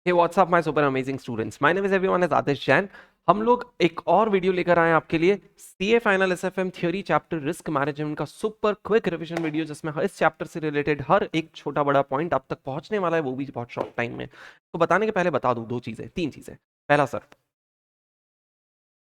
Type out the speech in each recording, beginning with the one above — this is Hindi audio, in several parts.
Hey what's up my super amazing students, my name is everyone is Atish Jain. हम लोग एक और वीडियो लेकर आए हैं आपके लिए, CA final SFM theory chapter risk management का सुपर क्विक रिवीजन वीडियो, जिसमें इस चैप्टर से रिलेटेड हर एक छोटा बड़ा पॉइंट आप तक पहुंचने वाला है, वो भी बहुत शॉर्ट टाइम में। तो बताने के पहले बता दूं दो चीजें, तीन चीजें। पहला सर,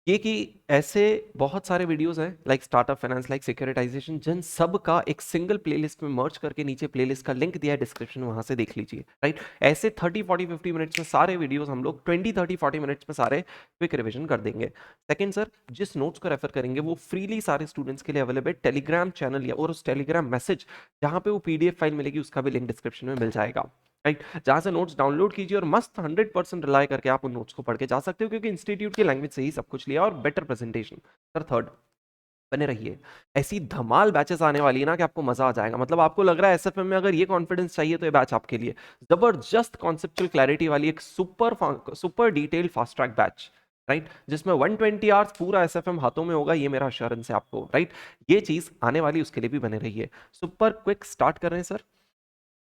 ये कि ऐसे बहुत सारे वीडियोस हैं like startup finance, like securitization, जिन सब का एक सिंगल प्लेलिस्ट में मर्ज करके नीचे प्लेलिस्ट का लिंक दिया है डिस्क्रिप्शन में, वहां से देख लीजिए। राइट, ऐसे 30 40 50 मिनट्स में सारे वीडियोस हम लोग 20 30 40 मिनट्स में सारे क्विक रिवीजन कर देंगे। सेकंड सर, जिस नोट्स को रेफर करेंगे वो फ्रीली सारे स्टूडेंट्स के लिए अवेलेबल टेलीग्राम चैनल या और उस टेलीग्राम मैसेज जहां पे वो पीडीएफ फाइल मिलेगी, उसका भी लिंक डिस्क्रिप्शन में मिल जाएगा। राइट, जहां से नोट्स डाउनलोड कीजिए और मस्त 100% रिलाई करके आप उन नोट्स को पढ़ के जा सकते हो, क्योंकि इंस्टीट्यूट की लैंग्वेज से ही सब कुछ लिया और बेटर प्रेजेंटेशन। सर थर्ड, बने रहिए, ऐसी धमाल बैचेस आने वाली है ना कि आपको मजा आ जाएगा। मतलब आपको लग रहा है एसएफएम में अगर ये कॉन्फिडेंस चाहिए तो ये बैच आपके लिए। जबरदस्त कॉन्सेप्चुअल क्लैरिटी वाली एक super super detailed fast track batch, right, जिसमें 120 आवर्स पूरा एसएफएम हाथों में होगा, ये मेरा अश्योरेंस है आपको। राइट, ये चीज आने वाली, उसके लिए भी बने रहिए। सुपर क्विक स्टार्ट कर रहे हैं सर,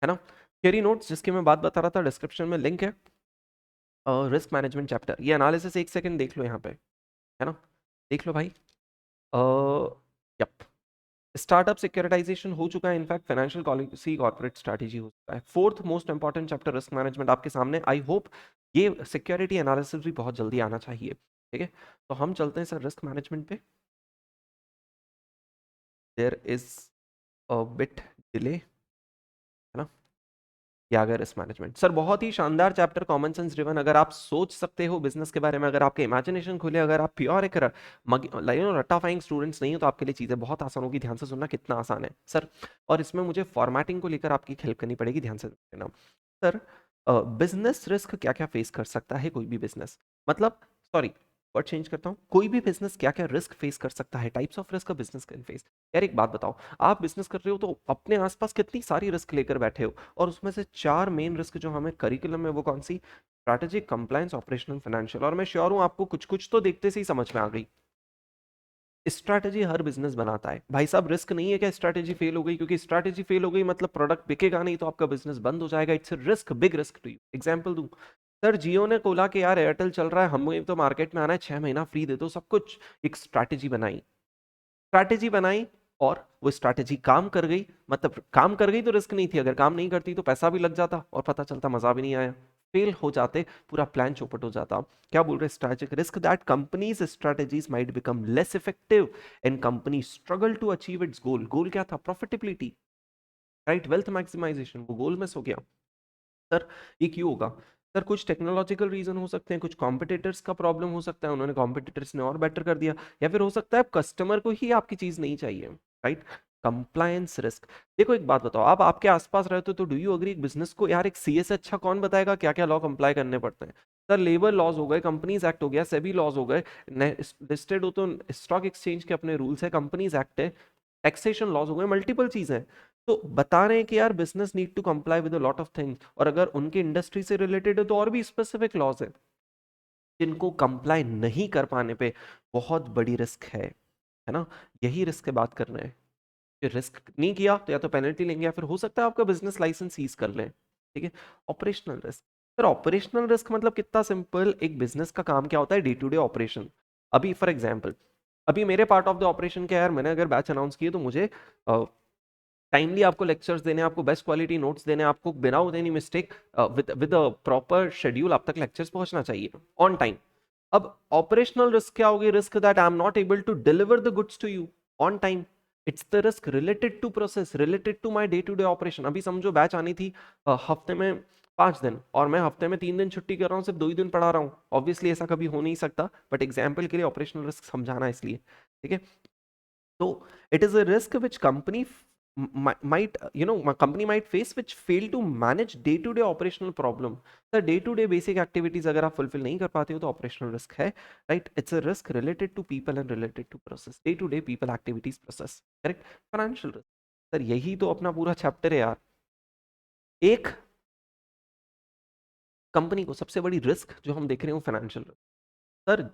है ना। थियरी नोट्स जिसकी मैं बात बता रहा था, डिस्क्रिप्शन में लिंक है। रिस्क मैनेजमेंट चैप्टर, ये एनालिसिस एक सेकंड देख लो यहाँ पे, है ना, देख लो भाई। यप, स्टार्टअप सिक्योरिटाइजेशन हो चुका है, in fact financial policy corporate strategy हो चुका है। Fourth most important chapter risk management आपके सामने। आई होप ये सिक्योरिटी एनालिसिस भी बहुत जल्दी आना चाहिए। ठीक है, तो हम चलते हैं सर रिस्क मैनेजमेंट पे। There is a bit delay, है ना। या अगर रिस्क मैनेजमेंट सर बहुत ही शानदार चैप्टर, कॉमन सेंस ड्रिवन। अगर आप सोच सकते हो बिजनेस के बारे में, अगर आपके इमेजिनेशन खुले, अगर आप प्योर एक रट्टाफाइंग स्टूडेंट्स नहीं हो, तो आपके लिए चीजें बहुत आसान होगी। ध्यान से सुनना, कितना आसान है सर। और इसमें मुझे फॉर्मेटिंग को लेकर आपकी हेल्प करनी पड़ेगी, ध्यान से सुनना सर। बिजनेस रिस्क क्या क्या फेस कर सकता है कोई भी बिजनेस, मतलब सॉरी, वर्ड चेंज करता हूँ, कोई भी बिजनेस क्या क्या रिस्क फेस कर सकता है, types of risk business can face. यार एक बात बताओ, आप बिजनेस कर रहे हो तो अपने आसपास कितनी सारी रिस्क लेकर बैठे हो, और उसमें से चार मेन रिस्क जो हमें करिकुलम में, वो कौन सी? Strategic, compliance, operational, financial. और मैं श्योर हूं आपको कुछ कुछ तो देखते से ही समझ में आ गई। स्ट्रैटेजी हर बिजनेस बनाता है भाई साहब, रिस्क नहीं है क्या स्ट्रैटेजी फेल हो गई, क्योंकि स्ट्रैटेजी फेल हो गई मतलब प्रोडक्ट बिकेगा नहीं, तो आपका बिजनेस बंद हो जाएगा। It's risk, big risk to you. Example दूं सर, जियो ने बोला कि यार एयरटेल चल रहा है, हमें तो मार्केट में आना है, 6 महीना फ्री दे दो सब कुछ। एक स्ट्रैटेजी बनाई, स्ट्रैटेजी बनाई, और वो स्ट्रैटेजी काम कर गई। मतलब काम कर गई तो रिस्क नहीं थी, अगर काम नहीं करती तो पैसा भी लग जाता और पता चलता मजा भी नहीं आया, फेल हो जाते, पूरा प्लान चौपट हो जाता। क्या बोल रहे? Strategic risk that companies strategies might become less effective and company struggle to achieve its goal. Goal क्या था? प्रॉफिटेबिलिटी, राइट, वेल्थ मैक्सिमाइजेशन, वो गोल मिस हो गया। सर ये क्यों होगा? सर कुछ टेक्नोलॉजिकल रीजन हो सकते हैं, कुछ कॉम्पिटिटर्स का प्रॉब्लम हो सकता है, उन्होंने कॉम्पिटिटर्स ने और बेटर कर दिया, या फिर हो सकता है कस्टमर को ही आपकी चीज नहीं चाहिए। Right, compliance risk. देखो एक बात बताओ, आप आपके आसपास रहते हो तो डू यू अग्री, बिजनेस को यार एक सीए से अच्छा कौन बताएगा क्या क्या लॉ कंप्लाई करने पड़ते हैं? सर लेबर लॉज हो गए, कंपनीज एक्ट हो गया, सेबी लॉज हो गए, लिस्टेड हो तो स्टॉक एक्सचेंज के अपने रूल्स है, कंपनीज एक्ट है, टैक्सेशन लॉज हो गए, मल्टीपल चीजें हैं। तो बता रहे हैं कि यार business need to comply with a lot of things, और अगर उनके इंडस्ट्री से रिलेटेड है तो और भी स्पेसिफिक लॉज है, जिनको कंप्लाई नहीं कर पाने पे बहुत बड़ी रिस्क है ना। यही रिस्क की बात कर रहे हैं कि रिस्क नहीं किया तो या तो पेनल्टी लेंगे, या फिर हो सकता है आपका बिजनेस लाइसेंस सीज कर लें। ठीक है, operational risk. Sir operational risk मतलब कितना सिंपल, एक बिजनेस का काम क्या होता है, डे टू डे ऑपरेशन। अभी फॉर एग्जाम्पल, अभी मेरे पार्ट ऑफ द ऑपरेशन क्या है यार, मैंने अगर बैच अनाउंस किए तो मुझे टाइमली आपको लेक्चर्स देने, आपको बेस्ट क्वालिटी नोट्स देने, आपको without any mistake with with a proper schedule आप तक लेक्चर्स पहुंचना चाहिए ऑन टाइम। अब ऑपरेशनल रिस्क क्या होगी? Risk that I am not able to deliver the goods to you on time. It's the risk related to process, related to my day to day operation. अभी समझो बैच आनी थी हफ्ते में 5 दिन, और मैं हफ्ते में 3 दिन छुट्टी कर रहा हूँ, सिर्फ 2 ही दिन पढ़ा रहा हूँ। ऑब्वियसली ऐसा कभी हो नहीं सकता, बट एग्जाम्पल के लिए ऑपरेशनल रिस्क समझाना इसलिए। ठीक है, तो it is a risk which might, company might face, which fail to manage day to day operational problem. The day to day basic activities अगर आप fulfill नहीं कर पाते हो तो operational risk है, right? It's a risk related to people and related to process, day to day people activities process, correct? Financial risk, sir यही तो अपना पूरा चैप्टर है यार। एक कंपनी को सबसे बड़ी रिस्क जो हम देख रहे हो फाइनेंशियल रिस्क। सर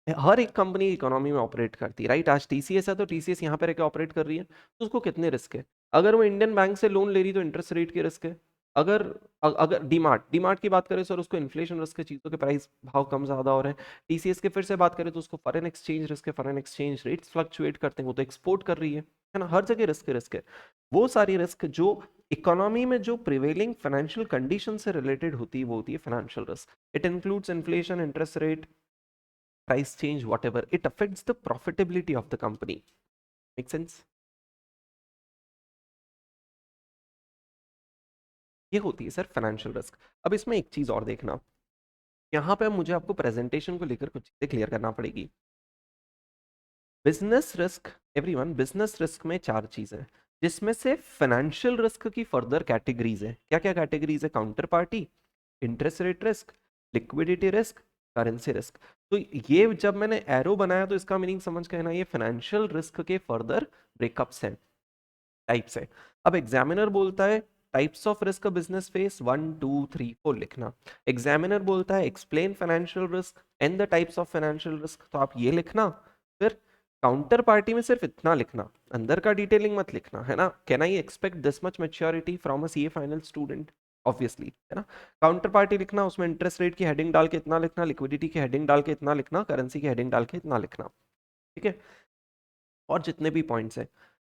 हर एक कंपनी इकोनॉमी में ऑपरेट करती है, राइट। आज टीसीएस है तो टीसीएस यहाँ पे रह ऑपरेट कर रही है, तो उसको कितने रिस्क है? अगर वो इंडियन बैंक से लोन ले रही तो इंटरेस्ट रेट की रिस्क है, अगर अगर डीमार्ट की बात करें सर, उसको इन्फ्लेशन रिस्क है, चीज़ों के प्राइस भाव कम ज़्यादा हो रहे हैं। टीसीएस के फिर से बात करें तो उसको फॉरेन एक्सचेंज रिस्क है, फॉरेन एक्सचेंज रेट्स फ्लक्चुएट करते हैं, वो तो एक्सपोर्ट कर रही है ना, हर जगह रिस्क है। वो सारी रिस्क जो इकोनॉमी में जो प्रिवेलिंग फाइनेंशियल कंडीशन से रिलेटेड होती है वो होती है financial risk. It includes inflation, interest rate, price change, whatever. It affects the profitability of the company. Make sense? ये होती है सर फाइनेंशियल रिस्क। अब इसमें एक चीज और देखना, यहाँ पे मुझे आपको प्रेजेंटेशन को लेकर कुछ चीजें क्लियर करना पड़ेगी। Business risk, everyone, business risk में चार चीजें हैं, जिसमें से फाइनेंशियल रिस्क की फर्दर कैटेगरीज है। क्या क्या कैटेगरीज है? Counter party, interest rate risk, liquidity risk, currency risk. तो ये जब मैंने एरो बनाया तो इसका मीनिंग समझ के ना, ये फाइनेंशियल रिस्क के फर्दर ब्रेकअप्स हैं, टाइप्स है। अब एग्जामिनर बोलता है types of risk business face 1 2 3 4 लिखना। एग्जामिनर बोलता है explain financial risk and the types of financial risk, तो आप ये लिखना। फिर काउंटर पार्टी में सिर्फ इतना लिखना, अंदर का डिटेलिंग मत लिखना, है ना। Can I expect this much maturity from a CA final student? Obviously, है ना। काउंटर पार्टी लिखना, उसमें इंटरेस्ट रेट की हेडिंग डाल के इतना लिखना, लिक्विडिटी की हेडिंग डाल के इतना लिखना, करेंसी की हेडिंग डाल के इतना लिखना, ठीक है। और जितने भी पॉइंट्स हैं,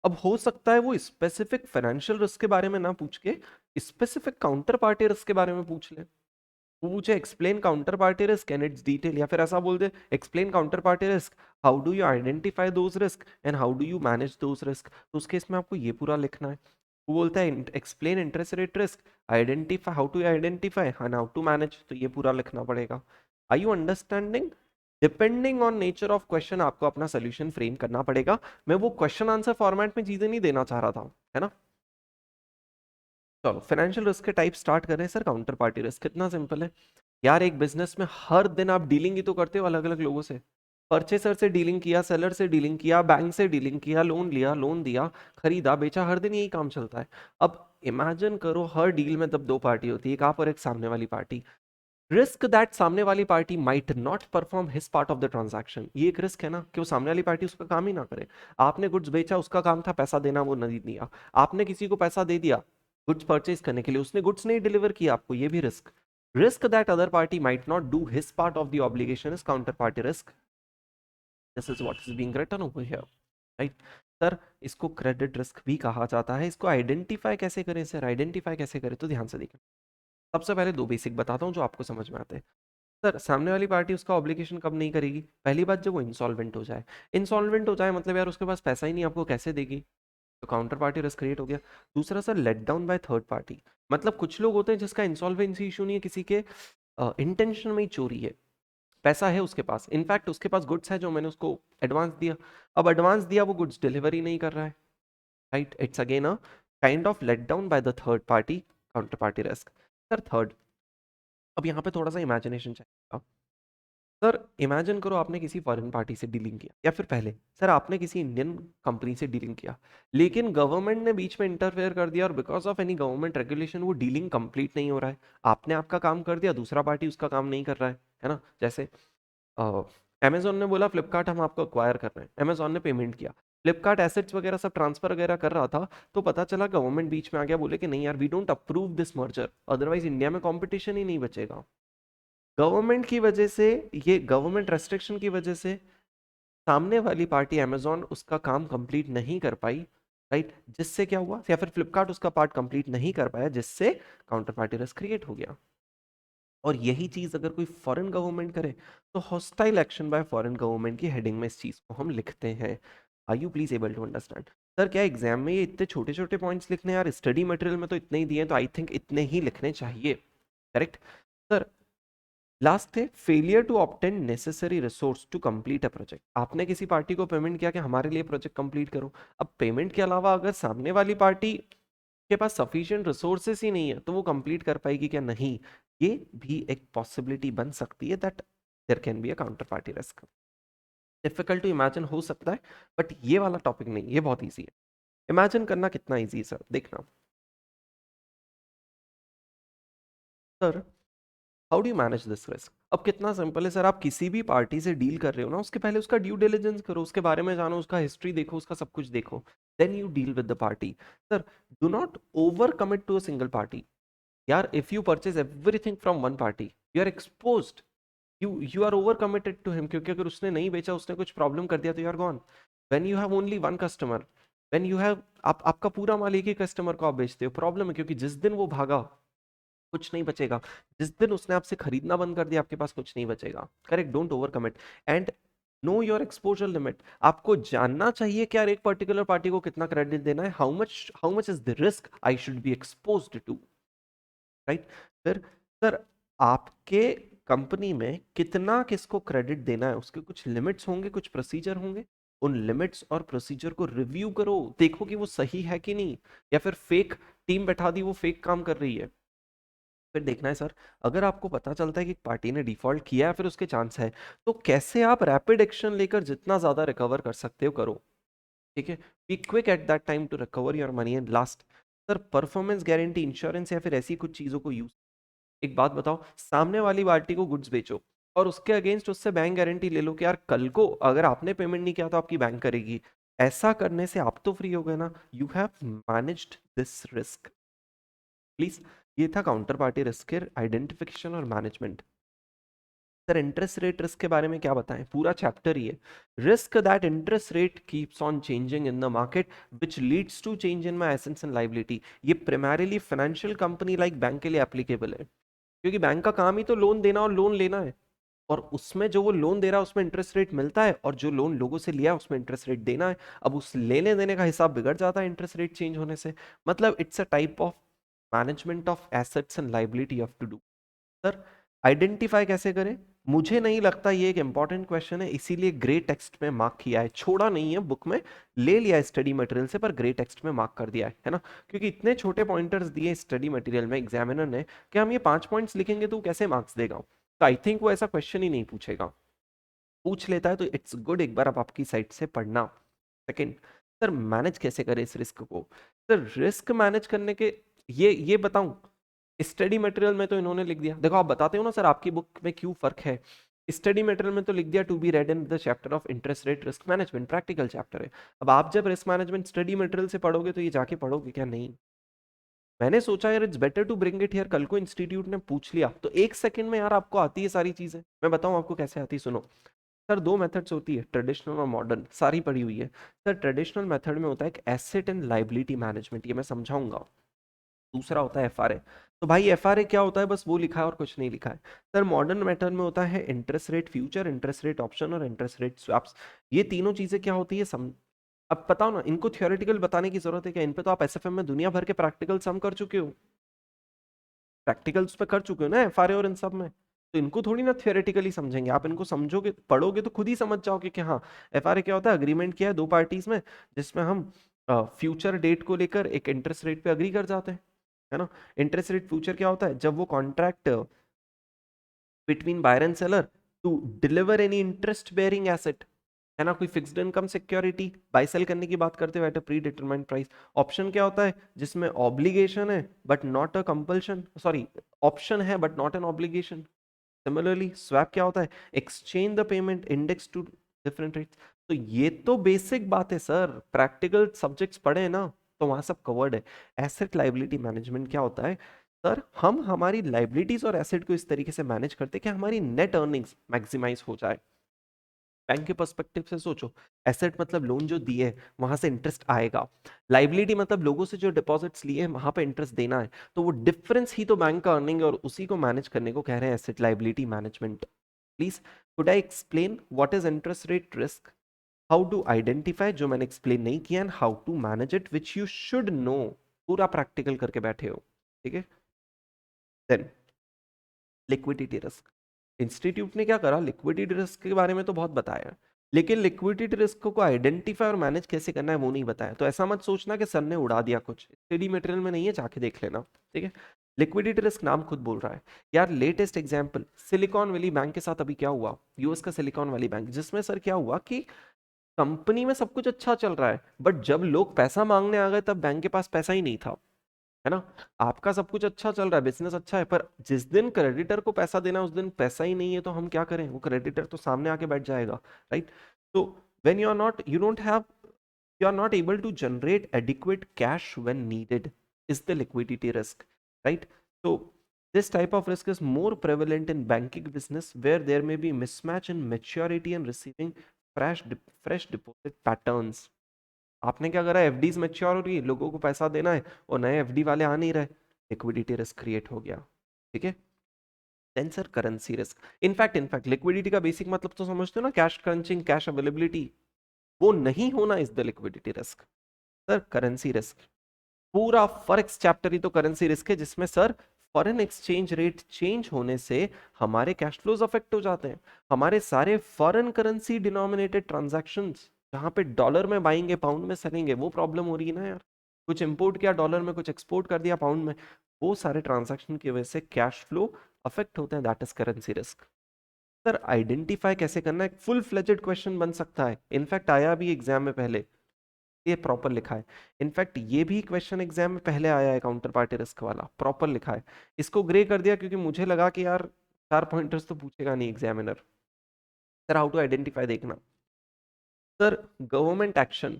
अब हो सकता है वो स्पेसिफिक फाइनेंशियल रिस्क के बारे में ना पूछ के स्पेसिफिक काउंटर पार्टी रिस्क के बारे में पूछ ले। वो पूछे explain counter party risk and it's detail, या फिर ऐसा बोल they explain counter party risk, how do you identify those risk and how do you manage those risk. तो उस केस में आपको ये पूरा लिखना है। वो बोलता है explain interest rate risk, identify, how to identify and how to manage, तो ये पूरा लिखना पड़ेगा। Are you understanding? Depending on nature of question आपको अपना सोल्यूशन फ्रेम करना पड़ेगा। मैं वो क्वेश्चन आंसर फॉर्मेट में चीजें नहीं देना चाह रहा था, है ना। चलो फाइनेंशियल रिस्क के टाइप स्टार्ट करें सर। काउंटर पार्टी रिस्क कितना सिंपल है यार, एक बिजनेस में हर दिन आप डीलिंग ही तो करते हो अलग अलग लोगों से। परचेसर से डीलिंग किया, सेलर से डीलिंग किया, बैंक से डीलिंग किया, लोन लिया, लोन दिया, खरीदा बेचा, हर दिन यही काम चलता है। अब इमेजिन करो हर डील में तब दो पार्टी होती है, एक आप और एक सामने वाली पार्टी। रिस्क दैट सामने वाली party might not perform his part of the transaction, ये एक रिस्क है ना, कि वो सामने वाली पार्टी उसका काम ही ना करे। आपने गुड्स बेचा, उसका काम था पैसा देना, वो नहीं दिया। आपने किसी को पैसा दे दिया गुड्स परचेज करने के लिए, उसने गुड्स नहीं डिलीवर किया आपको, ये भी risk. Risk that other party might not do his part of the obligation is counter party risk. This is what is being written over here, right. Sir इसको क्रेडिट रिस्क भी कहा जाता है। इसको आइडेंटिफाई कैसे करें सर? आइडेंटिफाई कैसे करें तो ध्यान से देखें। सबसे पहले दो बेसिक बताता हूँ जो आपको समझ में आते हैं। सर सामने वाली पार्टी उसका ऑब्लिगेशन कब नहीं करेगी? पहली बात, जब वो इंसॉल्वेंट हो जाए। इंसॉल्वेंट हो जाए मतलब यार उसके पास पैसा ही नहीं, आपको कैसे देगी? तो काउंटर पार्टी रिस्क क्रिएट हो गया। दूसरा sir, let down by third party. मतलब कुछ लोग होते हैं जिसका इंसॉल्वेंसी इशू नहीं है, किसी के इंटेंशन में ही चोरी है, पैसा है उसके पास, इनफैक्ट उसके पास गुड्स है जो मैंने उसको एडवांस दिया। अब एडवांस दिया, वो गुड्स डिलीवरी नहीं कर रहा है, right. It's again a kind of let down by the third party, counter party risk. Sir third, अब यहाँ पे थोड़ा सा इमेजिनेशन चाहिए। सर इमेजिन करो आपने किसी फॉरेन पार्टी से डीलिंग किया, या फिर पहले सर आपने किसी इंडियन कंपनी से डीलिंग किया, लेकिन गवर्नमेंट ने बीच में इंटरफेयर कर दिया और because of any government regulation वो डीलिंग कंप्लीट नहीं हो रहा है। आपने आपका काम कर दिया, दूसरा पार्टी उसका काम नहीं कर रहा है ना। जैसे अमेजोन ने बोला फ्लिपकार्ट हम आपको अक्वायर कर रहे हैं, अमेजोन ने पेमेंट किया, फ्लिपकार्ट एसेट्स वगैरह सब ट्रांसफर वगैरह कर रहा था, तो पता चला गवर्नमेंट बीच में आ गया, बोले कि नहीं यार we don't approve this merger, otherwise India में कंपटीशन ही नहीं बचेगा। गवर्नमेंट की वजह से, ये गवर्नमेंट रेस्ट्रिक्शन की वजह से सामने वाली पार्टी अमेजोन उसका काम कंप्लीट नहीं कर पाई, राइट। जिससे क्या हुआ, या फिर फ्लिपकार्ट उसका पार्ट कंप्लीट नहीं कर पाया, जिससे काउंटर पार्टी रिस्क क्रिएट हो गया। और यही चीज अगर कोई फॉरेन गवर्नमेंट करे तो hostile action by foreign government की हेडिंग में इस चीज को हम लिखते हैं। Are you please able to understand? Sir क्या एग्जाम में ये इतने छोटे छोटे पॉइंट्स लिखने हैं यार? स्टडी मटेरियल में तो इतने ही दिए, तो आई थिंक इतने ही लिखने चाहिए, correct. Sir last the failure to obtain necessary resource to complete a project. आपने किसी पार्टी को पेमेंट किया कि हमारे लिए प्रोजेक्ट कंप्लीट करो। अब पेमेंट के अलावा अगर सामने वाली पार्टी के पास सफिशिएंट रिसोर्सेस ही नहीं है तो वो कंप्लीट कर पाएगी क्या? नहीं। ये भी एक पॉसिबिलिटी बन सकती है that there can be a counter party risk. Difficult to imagine हो सकता है, बट ये वाला टॉपिक नहीं, ये बहुत ईजी है। इमेजिन करना कितना ईजी है सर, देखना। Sir how do you manage this risk? अब कितना सिंपल है सर, आप किसी भी पार्टी से डील कर रहे हो ना, उसके पहले उसका ड्यू डिलिजेंस करो, उसके बारे में जानो, उसका हिस्ट्री देखो, उसका सब कुछ देखो, then you deal with the party. Sir do not over commit to a single party. यार if you purchase everything from one party you are exposed, you are over committed to him, क्योंकि अगर उसने नहीं बेचा, उसने कुछ प्रॉब्लम कर दिया तो you are gone. When you have only one customer, when you have, आप आपका पूरा माल एक ही कस्टमर को आप बेचते हो, प्रॉब्लम है, क्योंकि जिस दिन वो भागा कुछ नहीं बचेगा, जिस दिन उसने आपसे खरीदना बंद कर दिया आपके पास कुछ नहीं बचेगा। Correct, don't over commit and know your exposure limit. आपको जानना चाहिए कि यार एक पर्टिकुलर पार्टी को कितना क्रेडिट देना है, how much is the risk I should be exposed to, right. फिर सर आपके कंपनी में कितना किसको क्रेडिट देना है, उसके कुछ लिमिट्स होंगे, कुछ प्रोसीजर होंगे। उन लिमिट्स और प्रोसीजर को रिव्यू करो, देखो कि वो सही है कि नहीं, या फिर फेक टीम बैठा दी, वो फेक काम कर रही है। फिर देखना है सर, अगर आपको पता चलता है कि पार्टी ने डिफॉल्ट किया है, फिर उसके चांस है, तो कैसे आप रैपिड एक्शन लेकर जितना ज्यादा रिकवर कर सकते हो करो। ठीक है, be quick at that time to recover your money. And last sir, performance guarantee insurance या फिर ऐसी कुछ चीजों को यूज। एक बात बताओ, सामने वाली पार्टी को गुड्स बेचो और उसके अगेंस्ट उससे बैंक गारंटी ले लो कि यार कल को अगर आपने पेमेंट नहीं किया तो आपकी बैंक करेगी। ऐसा करने से आप तो फ्री हो गए ना, you have managed this risk. Please, ये था काउंटर पार्टी रिस्क के आइडेंटिफिकेशन और management. Sir interest rate risk के बारे में क्या बताएं, पूरा चैप्टर ही है। Risk that interest rate keeps on changing in the market which leads to change in my assets and liability. ये primarily financial company like bank के लिए एप्लीकेबल है, क्योंकि बैंक का काम ही तो लोन देना और लोन लेना है। और उसमें जो वो लोन दे रहा है उसमें इंटरेस्ट रेट मिलता है, और जो लोन लोगों से लिया है उसमें इंटरेस्ट रेट देना है। अब उस लेने देने का हिसाब बिगड़ जाता है इंटरेस्ट रेट चेंज होने से। मतलब it's a type of management of assets and liability you have to do. Sir identify कैसे करें, मुझे नहीं लगता ये एक इंपॉर्टेंट क्वेश्चन है, इसीलिए ग्रे टेक्स्ट में मार्क किया है, छोड़ा नहीं है बुक में, ले लिया है स्टडी मटेरियल से, पर ग्रे टेक्स्ट में मार्क कर दिया है ना। क्योंकि इतने छोटे पॉइंटर्स दिए स्टडी मटेरियल में एग्जामिनर ने कि हम ये 5 पॉइंट्स लिखेंगे तो कैसे मार्क्स देगा। तो आई थिंक वो ऐसा क्वेश्चन ही नहीं पूछेगा, पूछ लेता है तो इट्स गुड एक बार आप आपकी साइड से पढ़ना। सेकंड, सर मैनेज कैसे करें इस रिस्क को। सर रिस्क मैनेज करने के, ये बताऊं, स्टडी मटेरियल में तो इन्होंने लिख दिया, देखो आप बताते हो ना सर आपकी बुक में क्यों फर्क है। स्टडी मटेरियल में तो लिख दिया to be read in the chapter of interest rate risk management, practical chapter है। अब आप जब रिस्क मैनेजमेंट स्टडी मटेरियल से पढ़ोगे तो ये जाके पढ़ोगे क्या, नहीं। मैंने सोचा यार it's better to bring it here, कल को इंस्टीट्यूट ने पूछ लिया तो एक सेकंड में यार आपको आती है सारी चीजें। मैं बताऊं आपको कैसे आती है, सुनो। सर दो मेथड्स होती है, ट्रेडिशनल और मॉडर्न, सारी पड़ी हुई है। सर ट्रेडिशनल मेथड में होता है एक एसेट एंड लाइबिलिटी मैनेजमेंट, ये मैं समझाऊंगा। दूसरा होता है एफआरए। तो भाई एफआरए क्या होता है, बस वो लिखा है और कुछ नहीं लिखा है। सर मॉडर्न मेथड में होता है interest rate future, interest rate option और इंटरेस्ट रेट स्वैप्स। ये तीनों चीजें क्या होती है अब बताओ ना, इनको थियोरेटिकल बताने की जरूरत है क्या, इन पे तो आप एसएफएम में दुनिया भर के प्रैक्टिकल सम कर चुके हो, प्रैक्टिकल्स पे कर चुके हो ना एफआरए और इन सब में। तो इनको थोड़ी ना थियोरेटिकली समझेंगे, आप इनको समझोगे पढ़ोगे तो खुद ही समझ जाओगे कि हाँ एफआरए क्या होता है। अग्रीमेंट किया है दो पार्टीज में, जिसमें हम फ्यूचर डेट को लेकर एक इंटरेस्ट रेट पे अग्री कर जाते हैं, है ना। इंटरेस्ट रेट फ्यूचर क्या होता है, जब वो contract between buyer and seller to deliver any interest bearing asset, है ना, कोई fixed income security buy sell करने की बात करते हो at a predetermined price. Option क्या होता है, जिसमें ऑब्लिगेशन है but not a compulsion, sorry, option है but not an obligation. Similarly swap क्या होता है, exchange the payment index two different rates. तो ये तो बेसिक बात है सर, प्रैक्टिकल सब्जेक्ट्स पढ़े हैं ना, तो वहां सब कवर्ड है। एसेट लाइबिलिटी मैनेजमेंट क्या होता है, सर हम हमारी लाइबिलिटीज और एसेट को इस तरीके से मैनेज करते हैं कि हमारी नेट अर्निंग्स मैक्सिमाइज हो जाए। बैंक के पर्सपेक्टिव से सोचो, एसेट मतलब लोन जो दिए वहां से इंटरेस्ट आएगा, लाइबिलिटी मतलब लोगों से जो डिपॉजिट्स लिए हैं वहां पे इंटरेस्ट देना है, तो वो डिफरेंस ही तो बैंक का अर्निंग है, और उसी को मैनेज करने को कह रहे हैं asset liability management. Please could I explain what is interest rate risk, how to identify, जो मैंने एक्सप्लेन नहीं किया, and how to manage it which you should know, पूरा प्रैक्टिकल करके बैठे हो। ठीक है, देन लिक्विडिटी रिस्क। इंस्टीट्यूट ने क्या करा, लिक्विडिटी रिस्क के बारे में तो बहुत बताया, लेकिन लिक्विडिटी रिस्क को आइडेंटिफाई और मैनेज कैसे करना है वो नहीं बताया। तो ऐसा मत सोचना कि सर ने उड़ा दिया, कुछ स्टडी मटेरियल में नहीं है, जाके देख लेना। ठीक है, लिक्विडिटी रिस्क नाम खुद बोल रहा है। यार latest example silicon valley bank के साथ अभी क्या हुआ, यूएस का सिलिकॉन वैली बैंक, जिसमें सर क्या हुआ कि कंपनी में सब कुछ अच्छा चल रहा है, बट जब लोग पैसा मांगने आ गए तब बैंक के पास पैसा ही नहीं था, है ना। आपका सब कुछ अच्छा चल रहा है, बिजनेस अच्छा है, पर जिस दिन क्रेडिटर को पैसा देना है उस दिन पैसा ही नहीं है, तो हम क्या करें, वो क्रेडिटर तो सामने आके बैठ जाएगा, राइट। तो when you are not, you don't have, you are not able to generate adequate cash when needed is the liquidity risk, right। So this type of risk is more prevalent in banking business where there may be mismatch in maturity and receiving fresh deposit patterns. आपने क्या करा, एफडीज मैच्योर हो रही है, लोगों को पैसा देना है और नए एफडी वाले आ नहीं रहे, लिक्विडिटी रिस्क क्रिएट हो गया। ठीक है। Then sir currency risk. In fact liquidity का बेसिक मतलब तो समझते हो ना, कैश क्रंचिंग, कैश अवेलेबिलिटी, वो नहीं होना is the liquidity risk. Sir currency risk, पूरा फॉरेक्स चैप्टर ही तो करेंसी रिस्क है, जिसमें sir foreign exchange rate change होने से हमारे कैश फ्लोज अफेक्ट हो जाते हैं। हमारे सारे फॉरेन करेंसी डिनोमिनेटेड ट्रांजैक्शंस, जहां पे डॉलर में बाइंगे पाउंड में सेलेंगे, वो प्रॉब्लम हो रही है ना यार। कुछ इंपोर्ट किया डॉलर में, कुछ एक्सपोर्ट कर दिया पाउंड में, वो सारे ट्रांजैक्शन की वजह से कैश फ्लो अफेक्ट होते हैं, that is currency risk. Sir identify कैसे करना है, फुल फ्लेजेड क्वेश्चन बन सकता है, इनफैक्ट आया भी एग्जाम में पहले, ये प्रॉपर लिखा है। इनफैक्ट ये भी क्वेश्चन एग्जाम में पहले आया है, काउंटर पार्टी रिस्क वाला प्रॉपर लिखा है। इसको ग्रे कर दिया क्योंकि मुझे लगा कि यार 4 पॉइंटर्स तो पूछेगा नहीं examiner. Sir how to identify देखना। सर गवर्नमेंट एक्शन,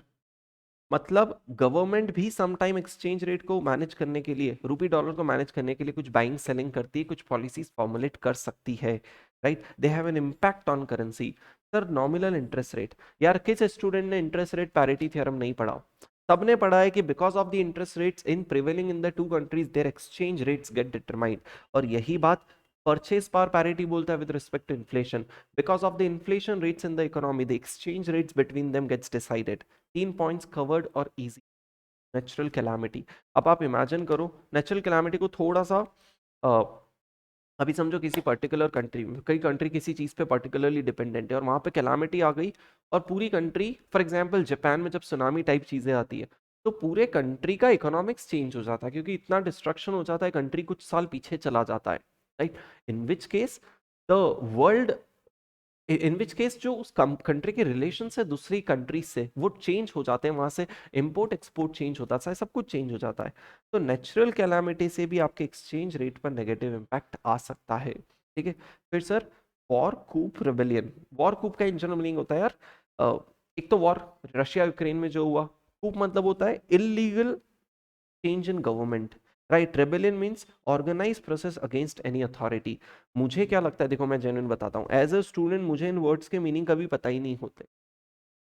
मतलब गवर्नमेंट भी सम टाइम एक्सचेंज रेट को मैनेज करने के लिए, रूपी डॉलर को मैनेज करने के लिए कुछ बाइंग सेलिंग करती है, कुछ पॉलिसीज फॉर्मुलेट कर सकती है, right. They have an impact on currency. Sir nominal interest rate, यार किस स्टूडेंट ने इंटरेस्ट रेट पैरिटी थ्योरम नहीं पढ़ा? सबने पढ़ा है कि because of the interest rates in prevailing in the two countries their exchange rates get determined. और यही बात परचेज पावर पैरिटी बोलता है with respect to inflation. Because of the inflation rates in the economy the exchange rates between them gets decided. 3 points covered और इजी। नेचुरल कैलामिटी, अब आप इमेजिन करो नेचुरल कैलामिटी को थोड़ा सा अभी समझो किसी पर्टिकुलर कंट्री में, कई कंट्री किसी चीज पे पर्टिकुलरली डिपेंडेंट है और वहां पे कैलामिटी आ गई और पूरी कंट्री, फॉर एग्जांपल जापान में जब सुनामी टाइप चीजें आती है तो पूरे कंट्री का इकोनॉमिक्स चेंज हो जाता है, क्योंकि इतना डिस्ट्रक्शन हो जाता है, कंट्री कुछ साल पीछे चला जाता है, right. In which case the world, in which case जो उस कंट्री के रिलेशन है दूसरी कंट्री से वो चेंज हो जाते हैं, वहां से इंपोर्ट एक्सपोर्ट चेंज होता है, सब कुछ चेंज हो जाता है। तो नेचुरल कैलामिटी से भी आपके एक्सचेंज रेट पर नेगेटिव इम्पैक्ट आ सकता है। ठीक है। फिर सर वॉर कूप रेबेलियन, वॉर कूप का इंजनरल मीनिंग होता है यार, एक तो वॉर रशिया यूक्रेन में जो हुआ, कूप मतलब होता है illegal change in government, right. Rebellion means organise process against any authority. मुझे क्या लगता है, देखो मैं जेन्युइन बताता हूँ, एज अ स्टूडेंट मुझे इन वर्ड्स के मीनिंग कभी पता ही नहीं होते,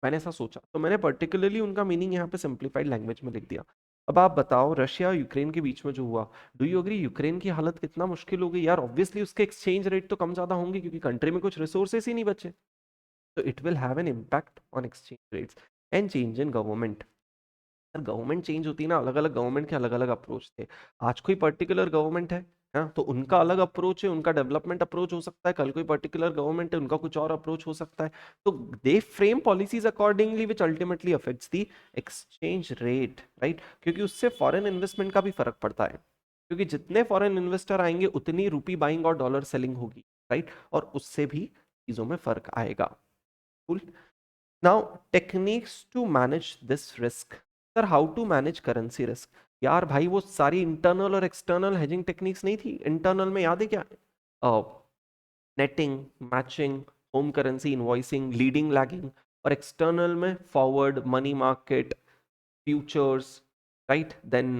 मैंने ऐसा सोचा तो मैंने पर्टिकुलरली उनका मीनिंग यहाँ पे सिंप्लीफाइड लैंग्वेज में लिख दिया। अब आप बताओ रशिया यूक्रेन के बीच में जो हुआ, डू यू एग्री यूक्रेन की हालत कितना मुश्किल हो गई यार, ऑब्वियसली उसके एक्सचेंज रेट तो कम ज्यादा होंगे क्योंकि कंट्री में कुछ रिसोर्सेस ही नहीं बचे। तो it will have an impact on exchange rates and change in government. Sir government change होती है ना, अलग अलग गवर्नमेंट के अलग अलग अप्रोच थे। आज कोई पर्टिकुलर गवर्नमेंट है, हाँ, तो उनका अलग अप्रोच है, उनका डेवलपमेंट अप्रोच हो सकता है, कल कोई पर्टिकुलर गवर्नमेंट है उनका कुछ और अप्रोच हो सकता है। तो they frame policies accordingly which ultimately affects the exchange rate, right. क्योंकि उससे फॉरेन इन्वेस्टमेंट का भी फर्क पड़ता है, क्योंकि जितने फॉरेन इन्वेस्टर आएंगे उतनी रूपी बाइंग और डॉलर सेलिंग होगी, राइट, और उससे भी चीजों में फर्क आएगा। Now techniques to manage this risk. Sir how to manage currency risk, यार भाई वो सारी इंटरनल और एक्सटर्नल हेजिंग टेक्निक्स नहीं थी, इंटरनल में याद है क्या, netting, matching, home currency invoicing, leading lagging, और एक्सटर्नल में forward, money market, futures, right, then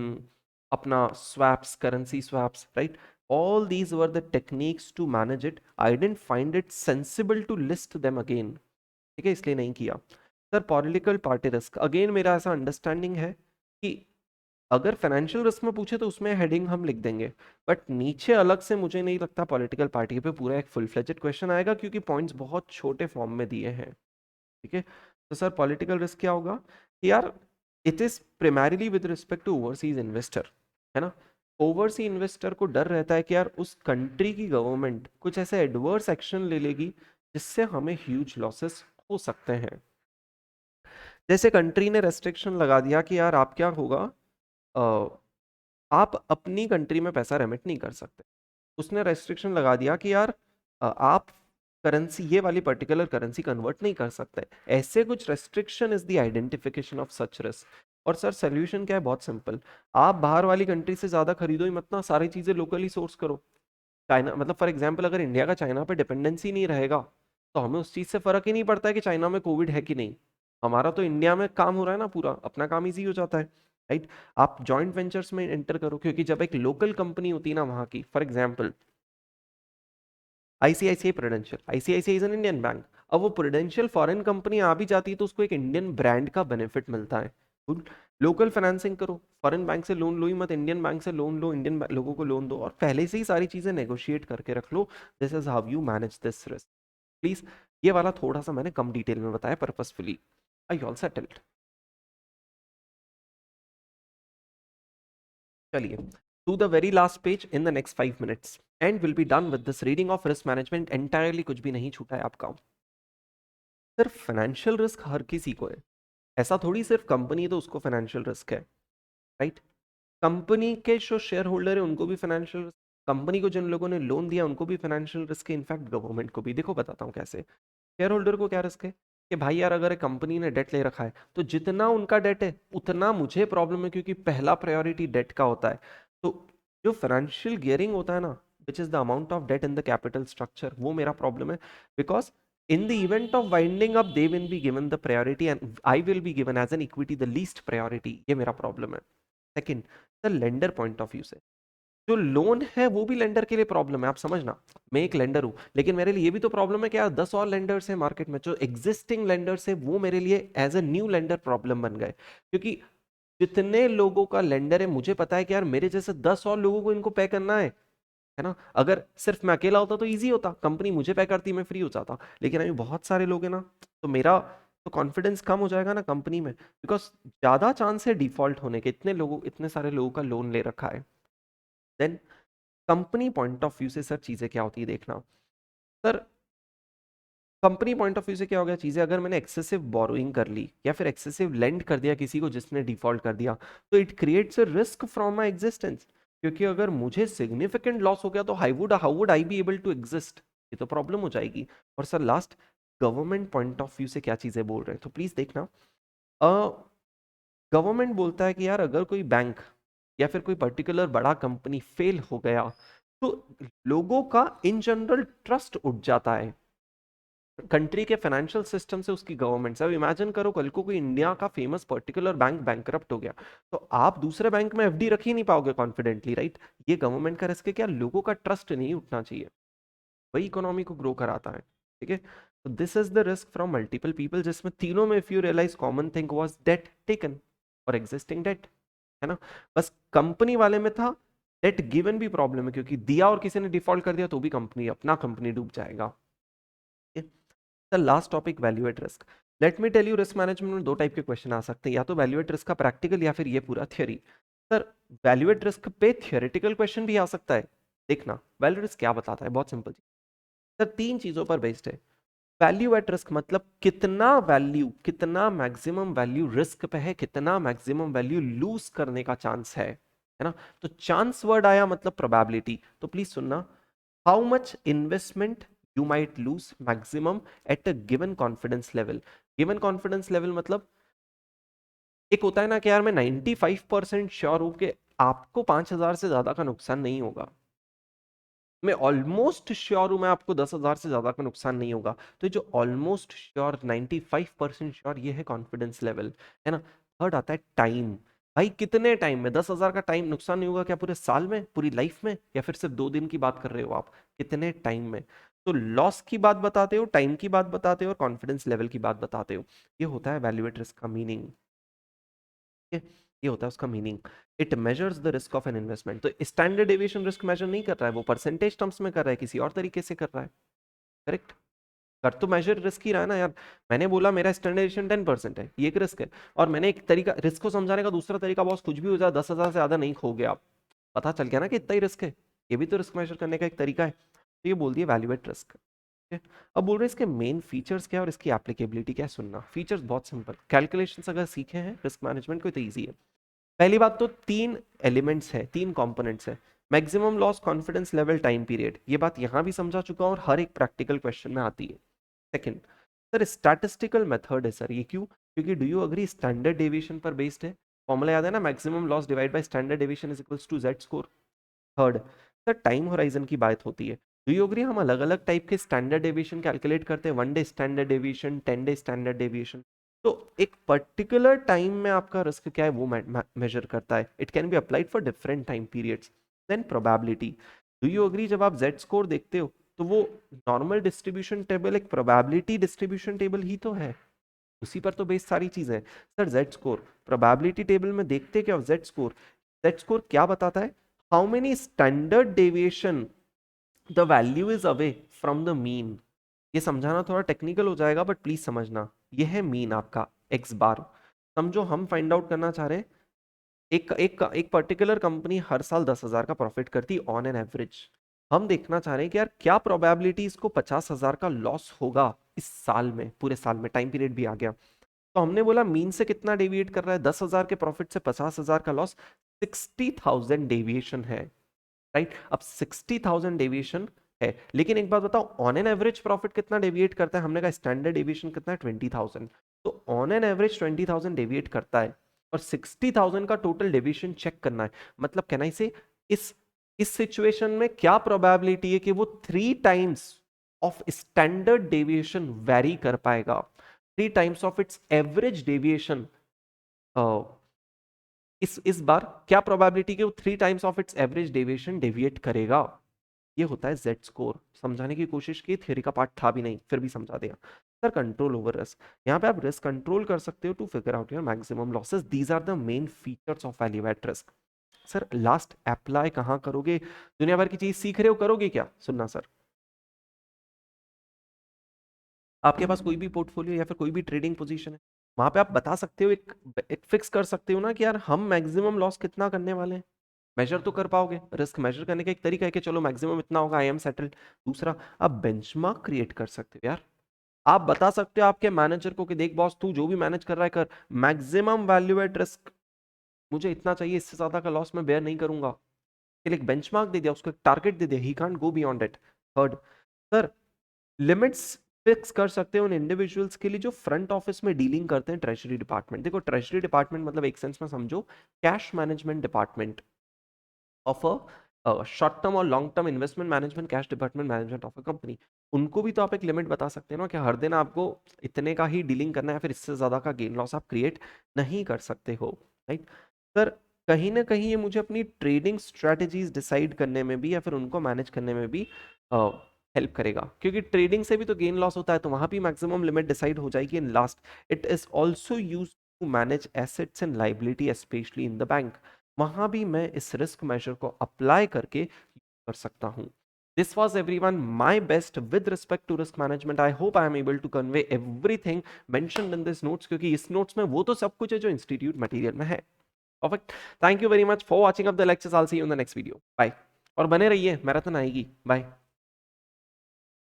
अपना swaps, currency swaps, right. all these were the techniques to manage it. I didn't find it sensible to list them again, ठीक है, इसलिए नहीं किया। Sir political party risk, again मेरा ऐसा अंडरस्टैंडिंग है कि अगर फाइनेंशियल रिस्क में पूछे तो उसमें हेडिंग हम लिख देंगे, बट नीचे अलग से मुझे नहीं लगता पॉलिटिकल पार्टी पे पूरा एक फुल फ्लेजेड क्वेश्चन आएगा, क्योंकि पॉइंट्स बहुत छोटे फॉर्म में दिए हैं। ठीक है। तो सर पॉलिटिकल रिस्क क्या होगा कि यार it is primarily with respect to overseas investor, है ना। ओवरसीज इन्वेस्टर को डर रहता है कि यार उस कंट्री की गवर्नमेंट कुछ ऐसे एडवर्स एक्शन ले लेगी जिससे हमें ह्यूज लॉसेस हो सकते हैं। जैसे कंट्री ने रेस्ट्रिक्शन लगा दिया कि यार आप क्या होगा, आप अपनी कंट्री में पैसा रेमिट नहीं कर सकते। उसने रेस्ट्रिक्शन लगा दिया कि यार आप करेंसी, ये वाली पर्टिकुलर करेंसी कन्वर्ट नहीं कर सकते। ऐसे कुछ restriction is the identification of such risk. और सर सोल्यूशन क्या है, बहुत सिंपल, आप बाहर वाली कंट्री से ज्यादा खरीदो ही मत ना, सारी चीजें लोकली सोर्स करो। चाइना, मतलब फॉर एग्जांपल अगर इंडिया का चाइना पे डिपेंडेंसी नहीं रहेगा तो हमें उस चीज से फर्क ही नहीं पड़ता है कि चाइना में कोविड है कि नहीं, हमारा तो इंडिया में काम हो रहा है ना, पूरा अपना काम इजी हो जाता है। राइट। आप जॉइंट वेंचर्स में एंटर करो, क्योंकि जब एक लोकल कंपनी होती है ना वहां की, for example ICICI prudential, ICICI is an Indian bank, अब वो प्रूडेंशियल फॉरेन कंपनी आ भी जाती है तो उसको एक इंडियन ब्रांड का बेनिफिट मिलता है। लोकल फाइनेंसिंग करो, फॉरेन बैंक से लोन लो ही मत, इंडियन बैंक से लोन लो, इंडियन लोगों को लोन दो, और पहले से ही सारी चीजें नेगोशिएट करके रख लो। This is how you manage this risk. Please, ये वाला थोड़ा सा मैंने कम डिटेल में बताया पर्पसफुली। I all settled. चलिए, to the very last page in the next 5 minutes and we'll be done with this reading of risk management entirely। कुछ भी नहीं छूटा है आपका। सिर्फ फाइनेंशियल रिस्क हर किसी को है, ऐसा थोड़ी सिर्फ कंपनी है तो उसको फाइनेंशियल रिस्क है, राइट। कंपनी के जो शेयर होल्डर है उनको भी फाइनेंशियल रिस्क, कंपनी को जिन लोगों ने लोन दिया उनको भी फाइनेंशियल रिस्क है, इनफैक्ट गवर्नमेंट को भी। देखो बताता हूँ कैसे। शेयर होल्डर को क्या रिस्क है कि भाई यार अगर एक कंपनी ने डेट ले रखा है तो जितना उनका डेट है उतना मुझे प्रॉब्लम है, क्योंकि पहला प्रायोरिटी डेट का होता है। तो जो फाइनेंशियल गियरिंग होता है ना, which is the amount of debt in the capital structure, वो मेरा प्रॉब्लम है। Because in the event of winding up they will be given the priority and I will be given as an equity the least priority। ये मेरा प्रॉब्लम है। Second, the lender point of view से जो लोन है वो भी लेंडर के लिए प्रॉब्लम है। आप समझना, मैं एक लेंडर हूं लेकिन मेरे लिए ये भी तो प्रॉब्लम है कि यार 10 और लेंडर्स हैं मार्केट में, जो एग्जिस्टिंग लेंडर्स है वो मेरे लिए as a new lender problem बन गए। क्योंकि जितने लोगों का लेंडर है मुझे पता है कि यार मेरे जैसे 10 और लोगों को इनको पे करना है ना। अगर सिर्फ मैं अकेला होता तो इजी होता, कंपनी मुझे पे करती, मैं फ्री हो जाता। लेकिन अभी बहुत सारे लोग हैं ना, तो मेरा तो कॉन्फिडेंस कम हो जाएगा ना कंपनी में, बिकॉज ज्यादा चांस है डिफॉल्ट होने के, इतने लोगों, इतने सारे लोगों का लोन ले रखा है। Then company point of view से सर चीजें क्या होती है देखना। Sir company point of view से क्या हो गया चीजें, अगर मैंने एक्सेसिव बोरोइंग कर ली या फिर एक्सेसिव लेंड कर दिया किसी को जिसने डिफॉल्ट कर दिया, तो it creates a risk from my existence. क्योंकि अगर मुझे सिग्निफिकेंट लॉस हो गया तो how would I be able to exist, ये तो प्रॉब्लम हो जाएगी। और sir last, government point of view से क्या चीजें बोल रहे हैं, तो प्लीज देखना। गवर्नमेंट बोलता है कि यार अगर कोई बैंक या फिर कोई पर्टिकुलर बड़ा कंपनी फेल हो गया तो लोगों का इन जनरल ट्रस्ट उठ जाता है कंट्री के फाइनेंशियल सिस्टम से, उसकी गवर्नमेंट से। अब इमेजिन करो कल को कोई इंडिया का फेमस पर्टिकुलर बैंक बैंकरप्ट हो गया, तो आप दूसरे बैंक में एफडी रख ही नहीं पाओगे कॉन्फिडेंटली, राइट। ये गवर्नमेंट का रिस्क है, क्या लोगों का ट्रस्ट नहीं उठना चाहिए, वही इकोनॉमी को ग्रो कराता है, ठीक है। तो this is the risk from multiple people, जिसमें तीनों में if you realise common thing was debt taken और एग्जिस्टिंग डेट, है ना। बस कंपनी वाले में था डेट गिवन भी प्रॉब्लम है, क्योंकि दिया और किसी ने डिफॉल्ट कर दिया तो भी कंपनी, अपना कंपनी डूब जाएगा। The last topic, value at risk. Let me tell you, risk management में दो टाइप के क्वेश्चन आ सकते हैं, या तो वैल्यू एट रिस्क का प्रैक्टिकल या फिर ये पूरा theory. Sir value at risk पे थियोरेटिकल क्वेश्चन भी आ सकता है। देखना वैल्यू रिस्क क्या बताता है, बहुत सिंपल। सर तीन चीजों पर बेस्ड है। वैल्यू एट रिस्क मतलब कितना वैल्यू, कितना मैक्सिमम वैल्यू रिस्क पे है, कितना मैक्सिमम वैल्यू लूज करने का चांस है ना। तो चांस वर्ड आया मतलब प्रोबेबिलिटी, तो प्लीज सुनना। How much investment you might lose maximum at a given confidence level। given confidence level मतलब एक होता है ना कि यार मैं 95% श्योर हूं कि आपको 5,000 से ज्यादा का नुकसान नहीं होगा, मैं ऑलमोस्ट श्योर हूं मैं आपको 10,000 से ज्यादा का नुकसान नहीं होगा। तो ये जो ऑलमोस्ट श्योर, 95% श्योर, ये है कॉन्फिडेंस लेवल, है ना। थर्ड आता है टाइम। भाई कितने टाइम में 10,000 का टाइम नुकसान नहीं होगा, क्या पूरे साल में, पूरी लाइफ में, या फिर सिर्फ 2 दिन की बात कर रहे हो आप, कितने टाइम में। तो लॉस की बात बताते हो, टाइम की बात बताते हो और कॉन्फिडेंस लेवल की बात बताते हो। ये होता है वैल्यूएट रिस्क का मीनिंग, ये होता है उसका meaning. It measures the risk of an investment. तो स्टैंडर्ड डेविएशन रिस्क मेजर नहीं कर रहा है, वो परसेंटेज टर्म्स में कर रहा है, किसी और तरीके से कर रहा है, करेक्ट। कर तो मेजर रिस्क ही रहा है ना यार। मैंने बोला मेरा स्टैंडर्डाइजेशन 10% है, ये एक रिस्क है। और मैंने एक तरीका रिस्क को समझाने का दूसरा तरीका, बॉस कुछ भी हो जाए 10,000 से ज्यादा नहीं खोगे आप, पता चल गया ना कि इतना ही रिस्क है, ये भी तो रिस्क मेजर करने का एक तरीका है। तो ये बोल दिया वैल्यूएट रिस्क। अब बोल रहे हैं इसके मेन फीचर्स क्या है और इसकी एप्लीकेबिलिटी क्या है। सुनना, फीचर्स बहुत सिंपल, कैलकुलेशंस अगर सीखे हैं रिस्क मैनेजमेंट को तो ईजी है। पहली बात तो तीन एलिमेंट्स है, तीन कंपोनेंट्स है, maximum loss, confidence level, time period. ये बात यहां भी समझा चुका हूं और हर एक प्रैक्टिकल क्वेश्चन में आती है। सेकंड, सर स्टैटिस्टिकल मेथड है सर, ये क्यों, क्योंकि do you agree standard deviation पर बेस्ड है। फॉर्मूला याद है ना, maximum loss divide by standard deviation is equals to Z score. Third, sir time horizon की बात होती है। डू यू अग्री हम अलग अलग टाइप के स्टैंडर्ड डेविएशन कैलकुलेट करते हैं, 1 day standard deviation, 10 day standard deviation. तो एक पर्टिकुलर टाइम में आपका रिस्क क्या है वो मेजर करता है. It can be applied for different time periods. Then probability. Do you agree, जब आप जेड स्कोर देखते हो तो वो नॉर्मल डिस्ट्रीब्यूशन टेबल एक प्रोबेबिलिटी डिस्ट्रीब्यूशन टेबल ही तो है, उसी पर तो बेस सारी चीजें हैं. Sir Z score probability table में देखते क्या, जेड स्कोर क्या बताता है, how many standard deviation the value is away from the mean. ये समझाना थोड़ा टेक्निकल हो जाएगा बट प्लीज समझना, ये है मीन आपका एक्स बार. समझो हम फाइंड आउट करना चाह रहे हैं, एक पर्टिकुलर कंपनी हर साल 10,000 का प्रॉफिट करती ऑन एन एवरेज. हम देखना चाह रहे हैं कि यार क्या प्रोबेबिलिटी इसको 50,000 का लॉस होगा इस साल में, पूरे साल में, टाइम पीरियड भी आ गया. तो हमने बोला मीन से कितना डेविएट कर रहा है, 10,000 के प्रॉफिट से 50,000 का लॉस, 60,000 डेविएशन है. राइट, अब 60,000 डेविएशन है, लेकिन एक बात बताओ, ऑन एन एवरेज प्रॉफिट कितना डेविएट करता है, हमने कहा स्टैंडर्ड डेविएशन कितना है, 20,000. तो ऑन एन एवरेज 20,000 डेविएट करता है और 60,000 का टोटल डेविएशन चेक करना है. मतलब कहना इसे, इस सिचुएशन में क्या प्रोबेबिलिटी है कि वो 3 times of standard deviation very कर पाएगा, 3 times of its average deviation. इस बार क्या प्रोबेबिलिटी कि वो 3 times of its average deviation deviate करेगा. ये होता है जेड स्कोर. समझाने की कोशिश की, थ्योरी का पार्ट था भी नहीं, फिर भी समझा दिया. सर कंट्रोल ओवर रिस्क, यहाँ पे आप रिस्क कंट्रोल कर सकते हो to figure out your maximum losses. These are the main features of value at risk. Sir last apply कहाँ करोगे, दुनिया भर की चीज सीख रहे हो, करोगे क्या, सुनना सर. आपके पास कोई भी पोर्टफोलियो या फिर कोई भी ट्रेडिंग पोजीशन है, वहां पे आप बता सकते हो, एक फिक्स कर सकते हो ना कि यार हम मैक्सिमम लॉस कितना करने वाले हैं. मेजर तो कर पाओगे, रिस्क मेजर करने का एक तरीका है कि चलो मैक्सिमम इतना होगा, आई एम सेटल्ड. दूसरा, आप बेंचमार्क क्रिएट कर सकते हो यार. आप बता सकते हो आपके मैनेजर को कि देख बॉस, तू जो भी मैनेज कर रहा है कर, मैक्सिमम वैल्यू एट रिस्क मुझे इतना चाहिए, इससे ज्यादा का लॉस मैं बेयर नहीं करूंगा. एक बेंचमार्क दे दिया, उसको एक टारगेट दे दिया, he can't go beyond it. Third, sir limits fix कर सकते हो उन इंडिविजुअल्स के लिए जो फ्रंट ऑफिस में डीलिंग करते हैं ट्रेजरी डिपार्टमेंट. देखो ट्रेजरी डिपार्टमेंट मतलब एक सेंस में समझो cash management department of a short term और long term investment management, cash department management of a company. उनको भी तो आप एक लिमिट बता सकते हैं ना कि हर दिन आपको इतने का ही डीलिंग करना है, या फिर इससे ज्यादा का गेन लॉस आप क्रिएट नहीं कर सकते हो. राइट सर, कहीं ना कहीं ये मुझे अपनी ट्रेडिंग स्ट्रेटजीज डिसाइड करने में भी या फिर उनको मैनेज करने में भी हेल्प करेगा, क्योंकि ट्रेडिंग से भी तो गेन लॉस होता है, तो वहां भी मैक्सिमम लिमिट डिसाइड हो जाएगी. In last, it is also use to manage assets and liability specially in the bank. वहां भी मैं इस रिस्क मेजर को अप्लाई करके कर सकता हूं. This was everyone my best with respect to risk management. I hope I am able to convey everything mentioned in this notes, क्योंकि इस notes में वो तो सब कुछ है जो इंस्टीट्यूट मटेरियल में है. Perfect. Thank you very much for watching up the lectures. I'll see you in the next video. Bye. और बने रहिए, मैराथन आएगी. बाय.